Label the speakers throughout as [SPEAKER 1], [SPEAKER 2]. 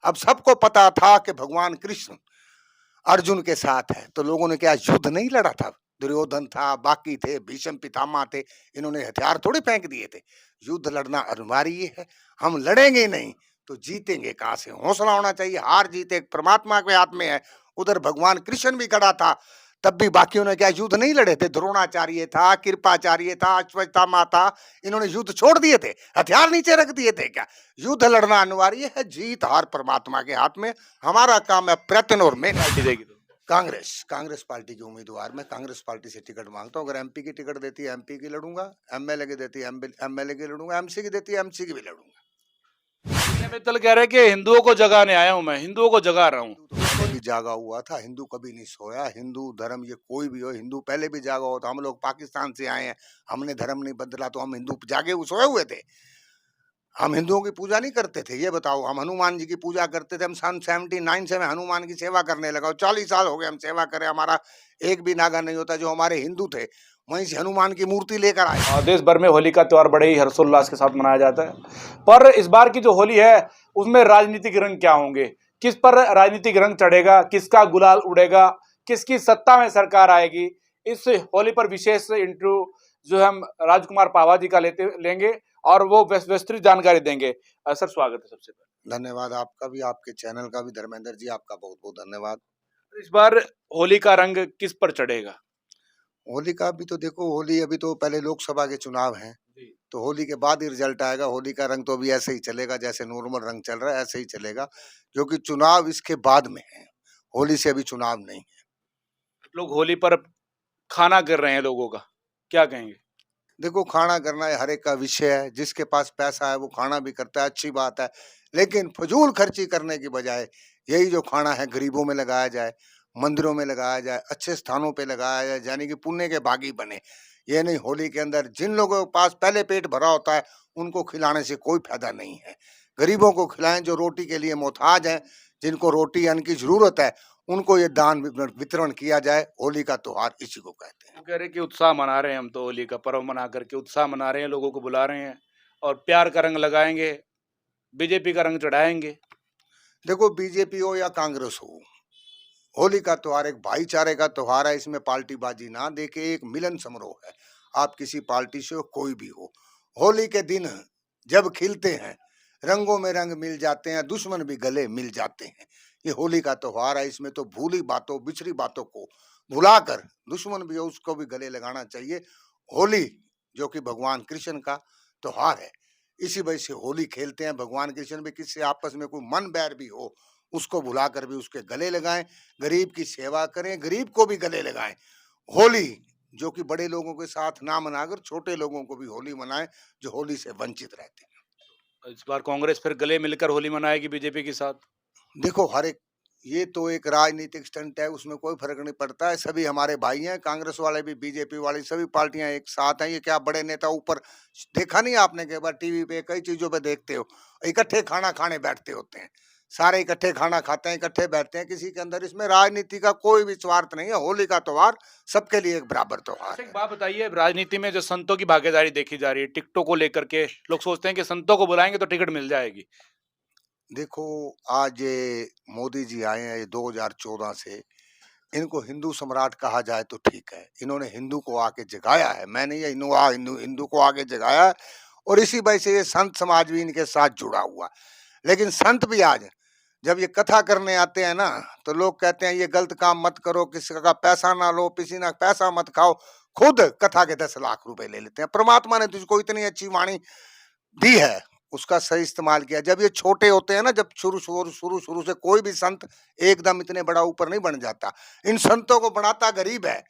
[SPEAKER 1] अब सबको पता था कि भगवान कृष्ण अर्जुन के साथ है, तो लोगों ने क्या युद्ध नहीं लड़ा था? दुर्योधन था, बाकी थे, भीष्म पितामह थे, इन्होंने हथियार थोड़ी फेंक दिए थे। युद्ध लड़ना अनिवार्य है, हम लड़ेंगे नहीं तो जीतेंगे कहाँ से? हौसला होना चाहिए। हार जीत एक परमात्मा के हाथ में है। उधर भगवान कृष्ण भी खड़ा था, तब भी बाकियों ने क्या युद्ध नहीं लड़े थे? द्रोणाचार्य था, कृपाचार्य था, अश्वत्थामा था, इन्होंने युद्ध छोड़ दिए थे, हथियार नीचे रख दिए थे क्या? युद्ध लड़ना अनिवार्य है, जीत हार परमात्मा के हाथ में। हमारा काम है प्रयत्न और मेहनत।
[SPEAKER 2] देगी तो
[SPEAKER 1] कांग्रेस पार्टी के उम्मीदवार, मैं कांग्रेस पार्टी से टिकट मांगता हूँ। अगर एमपी की टिकट देती है एमपी की लड़ूंगा, एमएलए की देती है एमएलए की लड़ूंगा, एमसी की देती है एमसी की भी लड़ूंगा।
[SPEAKER 2] मित्तल कह रहे हैं कि हिंदुओं को जगाने आया हूं, मैं हिंदुओं को जगा रहा हूं।
[SPEAKER 1] हिंदू तो पहले भी जागा हुआ था, हिंदू कभी नहीं सोया। हिंदू धर्म ये कोई भी हो, हिंदू पहले भी जागा हुआ था। हम लोग पाकिस्तान से आए हैं, हमने धर्म नहीं बदला तो हम हिंदू जागे सोए हुए थे? हम हिंदुओं की पूजा नहीं करते थे? ये बताओ, हम हनुमान जी की पूजा करते थे। हम सन 79 से मैं हनुमान की सेवा करने लगा, 40 साल हो गए हम सेवा करें। हमारा एक भी नागा नहीं होता। जो हमारे हिंदू थे वहीं से हनुमान की मूर्ति लेकर आए।
[SPEAKER 2] देश भर में होली का त्योहार बड़े ही हर्षोल्लास के साथ मनाया जाता है, पर इस बार की जो होली है उसमें राजनीतिक रंग क्या होंगे? किस पर राजनीतिक रंग चढ़ेगा? किसका गुलाल उड़ेगा? किसकी सत्ता में सरकार आएगी? इस होली पर विशेष इंटरव्यू जो हम राजकुमार पावा जी का लेंगे और वो विस्तृत जानकारी देंगे। सर, स्वागत है सबसे पहले।
[SPEAKER 1] धन्यवाद आपका भी, आपके चैनल का भी। धर्मेंद्र जी, आपका बहुत बहुत धन्यवाद।
[SPEAKER 2] इस बार होली का रंग किस पर चढ़ेगा?
[SPEAKER 1] होली का भी तो देखो, होली अभी तो पहले लोकसभा के चुनाव हैं, तो होली के बाद ही रिजल्ट आएगा। होली का रंग तो अभी ऐसे ही चलेगा, जैसे नॉर्मल रंग चल रहा है ऐसे ही चलेगा, क्योंकि चुनाव इसके बाद में है, होली से अभी चुनाव नहीं है।
[SPEAKER 2] लोग होली पर खाना कर रहे हैं लोगों का, क्या कहेंगे?
[SPEAKER 1] देखो, खाना करना है हर एक का विषय है। जिसके पास पैसा है वो खाना भी करता है, अच्छी बात है। लेकिन फजूल खर्ची करने की बजाय यही जो खाना है गरीबों में लगाया जाए, मंदिरों में लगाया जाए, अच्छे स्थानों पे लगाया जाए, यानी कि पुण्य के भागी बने। ये नहीं होली के अंदर जिन लोगों के पास पहले पेट भरा होता है उनको खिलाने से कोई फायदा नहीं है। गरीबों को खिलाएं, जो रोटी के लिए मोहताज हैं, जिनको रोटी अन्न की जरूरत है, उनको ये दान वितरण किया जाए। होली का त्योहार इसी को कहते हैं।
[SPEAKER 2] वो कह रहे कि उत्साह मना रहे हैं, हम तो होली का पर्व मना करके उत्साह मना रहे हैं, लोगों को बुला रहे हैं और प्यार का रंग लगाएंगे, बीजेपी का रंग चढ़ाएंगे।
[SPEAKER 1] देखो, बीजेपी हो या कांग्रेस हो, होली का त्योहार एक भाईचारे का त्योहार है। इसमें पार्टीबाजी ना देके एक मिलन समारोह है। आप किसी पार्टी से हो, कोई भी हो, होली के दिन जब खिलते हैं, रंगों में रंग मिल जाते हैं, दुश्मन भी गले मिल जाते हैं। ये होली का त्योहार है। इसमें तो भूली बातों बिछड़ी बातों को भुलाकर दुश्मन भी हो उसको भी गले लगाना चाहिए। होली जो कि भगवान कृष्ण का त्योहार है, इसी वजह से होली खेलते हैं। भगवान कृष्ण भी किसी आपस में कोई मन बैर भी हो उसको भुलाकर भी उसके गले लगाएं। गरीब की सेवा करें, गरीब को भी गले लगाएं। होली जो कि बड़े लोगों के साथ ना मनाकर छोटे लोगों को भी होली मनाएं जो होली से वंचित रहते हैं।
[SPEAKER 2] इस बार कांग्रेस फिर गले मिलकर होली मनाएगी बीजेपी के साथ।
[SPEAKER 1] देखो, हर एक ये तो एक राजनीतिक स्टंट है, उसमें कोई फर्क नहीं पड़ता है। सभी हमारे भाई हैं, कांग्रेस वाले भी, बीजेपी वाली, सभी पार्टियां एक साथ हैं। ये क्या बड़े नेता ऊपर देखा नहीं आपने? कई बार टीवी पे कई चीजों पे देखते हो, इकट्ठे खाना खाने बैठते होते हैं, सारे इकट्ठे खाना खाते हैं, इकट्ठे बैठते हैं। किसी के अंदर इसमें राजनीति का कोई भी स्वार्थ नहीं है। होली का त्योहार सबके लिए एक बराबर त्योहार
[SPEAKER 2] एक
[SPEAKER 1] है।
[SPEAKER 2] बात बताइए, राजनीति में जो संतों की भागीदारी देखी जा रही है टिकटों को लेकर के, लोग सोचते हैं कि संतों को बुलाएंगे तो टिकट मिल जाएगी।
[SPEAKER 1] देखो, आज ये मोदी जी आए हैं, ये 2014 से, इनको हिंदू सम्राट कहा जाए तो ठीक है। इन्होंने हिंदू को आके जगाया है, मैं नहीं, ये हिंदू को आके जगाया है। और इसी वजह से ये संत समाज भी इनके साथ जुड़ा हुआ। लेकिन संत भी आज जब ये कथा करने आते हैं ना, तो लोग कहते हैं ये गलत काम मत करो, किसी का पैसा ना लो, किसी ना पैसा मत खाओ। खुद कथा के 10 लाख रुपए ले लेते हैं। परमात्मा ने तुझको इतनी अच्छी वाणी दी है, उसका सही इस्तेमाल किया। जब ये छोटे होते हैं ना, जब शुरू शुरू शुरू से कोई भी संत एकदम इतने बड़ा ऊपर नहीं बन जाता। इन संतों को बनाता गरीब है,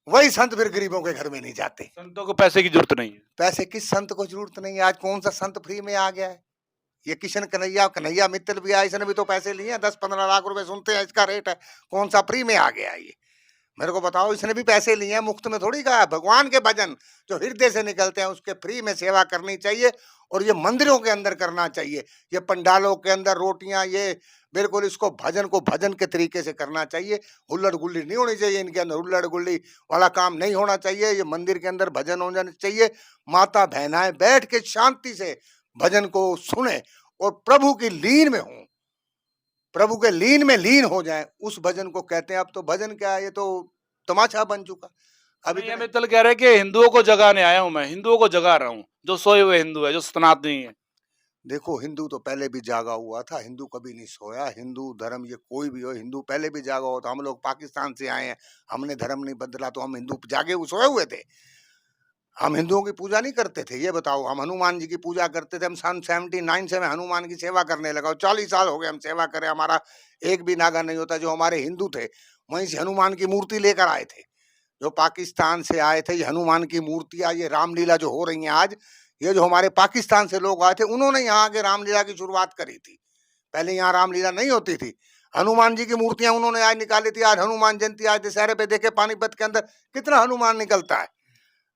[SPEAKER 1] वही संत फिर गरीबों के घर में नहीं जाते।
[SPEAKER 2] संतों को पैसे की जरूरत नहीं है।
[SPEAKER 1] पैसे किस संत को जरूरत नहीं है? आज कौन सा संत फ्री में आ गया है? ये किशन कन्हैया कन्हैया मित्तल भी आया, इसने भी तो पैसे लिए हैं, 10-15 लाख रुपए सुनते हैं इसका रेट है। कौन सा फ्री में आ गया ये? मेरे को बताओ, इसने भी पैसे लिए हैं, मुफ्त में थोड़ी कहा है। भगवान के भजन जो हृदय से निकलते हैं उसके फ्री में सेवा करनी चाहिए। और ये मंदिरों के अंदर करना चाहिए, ये पंडालों के अंदर रोटियां, ये बिल्कुल इसको भजन को भजन के तरीके से करना चाहिए। हुल्लड़ गुल्ली नहीं होनी चाहिए इनके अंदर, हुल्लड़ गुल्ली वाला काम नहीं होना चाहिए। ये मंदिर के अंदर भजन होना चाहिए। माता बहनाएं बैठ के शांति से भजन को सुने और प्रभु की लीन में हों। प्रभु के लीन में लीन हो जाए, उस भजन को कहते हैं। अब तो भजन क्या है, ये तो तमाशा बन चुका। अभी
[SPEAKER 2] नहीं, अमित कह रहे हैं कि हिंदुओं को जगाने आया हूं, मैं हिंदुओं को जगा रहा हूं, जो सोए हुए हिंदू है, जो सनातनी है।
[SPEAKER 1] देखो, हिंदू तो पहले भी जागा हुआ था, हिंदू कभी नहीं सोया। हिंदू धर्म ये कोई भी हो, हिंदू पहले भी जागा हुआ था। हम लोग पाकिस्तान से आए हैं, हमने धर्म नहीं बदला, तो हम हिंदू जागे सोए हुए थे। हम हिंदुओं की पूजा नहीं करते थे, ये बताओ। हम हनुमान जी की पूजा करते थे। हम सन 79 से मैं हनुमान की सेवा करने लगा, 40 साल हो गए हम सेवा करें। हमारा एक भी नागा नहीं होता। जो हमारे हिंदू थे, वहीं से हनुमान की मूर्ति लेकर आए थे। जो पाकिस्तान से आए थे, ये हनुमान की मूर्तियां, ये रामलीला जो हो रही है आज, ये जो हमारे पाकिस्तान से लोग आए थे, उन्होंने यहाँ के रामलीला की शुरुआत करी थी। पहले यहाँ रामलीला नहीं होती थी। हनुमान जी की मूर्तियां उन्होंने आज निकाली थी। आज हनुमान जयंती, आज दशहरे पे देखे पानीपत के अंदर कितना हनुमान निकलता है।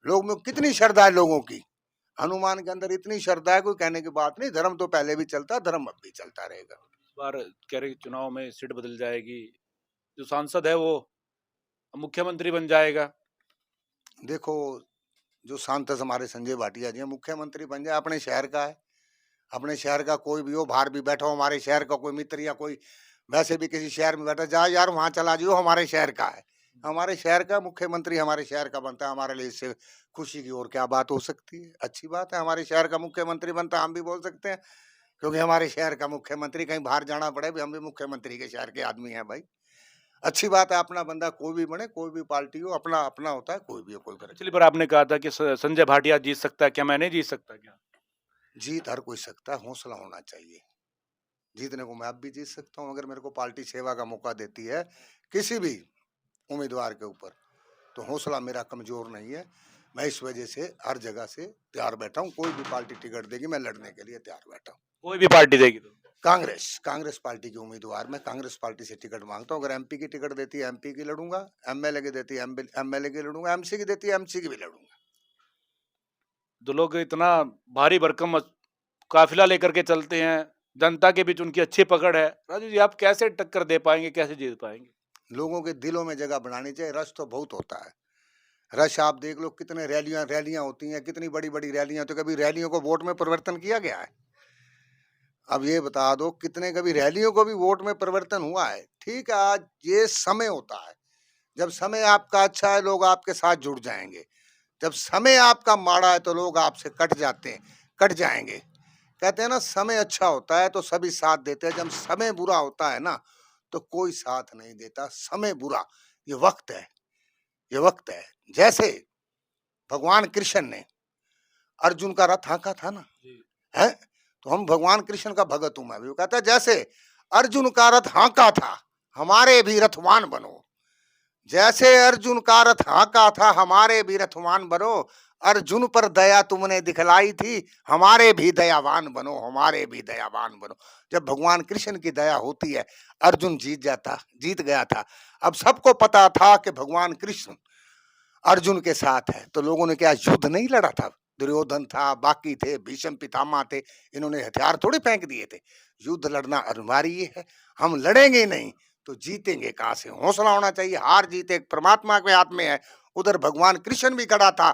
[SPEAKER 1] लोग में कितनी श्रद्धा है लोगों की, हनुमान के अंदर इतनी श्रद्धा है, कोई कहने की बात नहीं। धर्म तो पहले भी चलता, धर्म अब भी चलता रहेगा।
[SPEAKER 2] इस बार कह रहे चुनाव में सीट बदल जाएगी, जो सांसद है वो मुख्यमंत्री बन जाएगा।
[SPEAKER 1] देखो, जो सांसद हमारे संजय भाटिया जी हैं, मुख्यमंत्री बन जाए, अपने शहर का है। अपने शहर का कोई भी हो, बाहर भी बैठा हो, हमारे शहर का कोई मित्र या कोई वैसे भी किसी शहर में बैठा, जा यार वहां चला जाओ, हमारे शहर का है। हमारे शहर का मुख्यमंत्री हमारे शहर का बनता है, हमारे लिए इससे खुशी की और क्या बात हो सकती है। अच्छी बात है, हमारे शहर का मुख्यमंत्री बनता है, हम भी बोल सकते हैं। क्योंकि हमारे शहर का मुख्यमंत्री, कहीं बाहर जाना पड़े भी, हम भी मुख्यमंत्री के शहर के आदमी हैं भाई। अच्छी बात है, अपना बंदा कोई भी बने, कोई भी पार्टी हो, अपना अपना होता है, कोई भी हो, कोई फर्क
[SPEAKER 2] पिछली बार आपने कहा था कि संजय भाटिया जीत सकता है, क्या मैं नहीं जीत सकता क्या?
[SPEAKER 1] नहीं। जीत हर कोई सकता है, हौसला होना चाहिए। जीतने को मैं अब भी जीत सकता हूँ, अगर मेरे को पार्टी सेवा का मौका देती है किसी भी उम्मीदवार के ऊपर, तो हौसला मेरा कमजोर नहीं है। मैं इस वजह से हर जगह से तैयार बैठा हूँ। कोई भी पार्टी टिकट देगी, मैं लड़ने के लिए तैयार बैठा हूँ।
[SPEAKER 2] कोई भी पार्टी देगी तो?
[SPEAKER 1] कांग्रेस पार्टी के उम्मीदवार, मैं कांग्रेस पार्टी से टिकट मांगता हूँ। अगर एमपी की टिकट देती है एमपी की लड़ूंगा, एमएलए की देती है एमएलए की लड़ूंगा, एमसी की देती है एमसी की भी लड़ूंगा।
[SPEAKER 2] जो लोग इतना भारी भरकम काफिला लेकर के चलते हैं, जनता के बीच उनकी अच्छी पकड़ है, राजू जी आप कैसे टक्कर दे पाएंगे, कैसे जीत पाएंगे?
[SPEAKER 1] लोगों के दिलों में जगह बनानी चाहिए। रश तो बहुत होता है, रश आप देख लो, कितने रैलियां होती हैं, कितनी बड़ी बड़ी रैलियां। तो कभी रैलियों को वोट में परिवर्तन किया गया है? अब ये बता दो, कितने कभी रैलियों को भी वोट में परिवर्तन हुआ है? ठीक है, आज ये समय होता है, जब समय आपका अच्छा है, लोग आपके साथ जुड़ जाएंगे। जब समय आपका माड़ा है, तो लोग आपसे कट जाते हैं, कट जाएंगे। कहते हैं ना, समय अच्छा होता है तो सभी साथ देते हैं, जब समय बुरा होता है ना, तो कोई साथ नहीं देता। समय बुरा, ये वक्त है, ये वक्त है। जैसे भगवान कृष्ण ने अर्जुन का रथ हाँका था ना, है, तो हम भगवान कृष्ण का भगत हूं मैं भी। वो कहता है, जैसे अर्जुन का रथ हाँका था, हमारे भी रथवान बनो। जैसे अर्जुन का रथ हाँका था, हमारे भी रथवान बनो। अर्जुन पर दया तुमने दिखलाई थी, हमारे भी दयावान बनो, हमारे भी दयावान बनो। जब भगवान कृष्ण की दया होती है, अर्जुन जीत गया था। अब सबको पता था कि भगवान कृष्ण अर्जुन के साथ है, तो लोगों ने क्या युद्ध नहीं लड़ा था? दुर्योधन था, बाकी थे, भीष्म पितामह थे, इन्होंने हथियार थोड़ी फेंक दिए थे। युद्ध लड़ना अनिवार्य है। हम लड़ेंगे नहीं तो जीतेंगे कहां से? हौसला होना चाहिए। हार जीत एक परमात्मा के हाथ में है। उधर भगवान कृष्ण भी खड़ा था,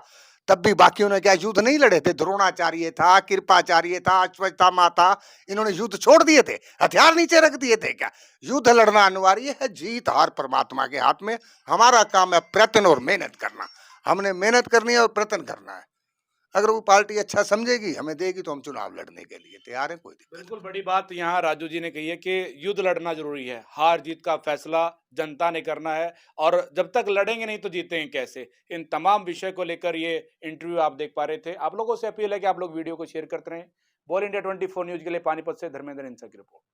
[SPEAKER 1] तब भी बाकियों ने क्या युद्ध नहीं लड़े थे? द्रोणाचार्य था, कृपाचार्य था, अश्वत्थामा था, इन्होंने युद्ध छोड़ दिए थे, हथियार नीचे रख दिए थे क्या? युद्ध लड़ना अनिवार्य है। जीत हार परमात्मा के हाथ में। हमारा काम है प्रयत्न और मेहनत करना। हमने मेहनत करनी है और प्रयत्न करना है। अगर वो पार्टी अच्छा समझेगी, हमें देगी, तो हम चुनाव लड़ने के लिए तैयार हैं, कोई दिक्कत
[SPEAKER 2] बिल्कुल बड़ी बात यहाँ राजू जी ने कही है कि युद्ध लड़ना जरूरी है, हार जीत का फैसला जनता ने करना है, और जब तक लड़ेंगे नहीं तो जीतेंगे कैसे? इन तमाम विषय को लेकर ये इंटरव्यू आप देख पा रहे थे। आप लोगों से अपील है कि आप लोग वीडियो को शेयर करते रहें। बॉल इंडिया 24 न्यूज के लिए पानीपत से धर्मेंद्र इंसा की रिपोर्ट।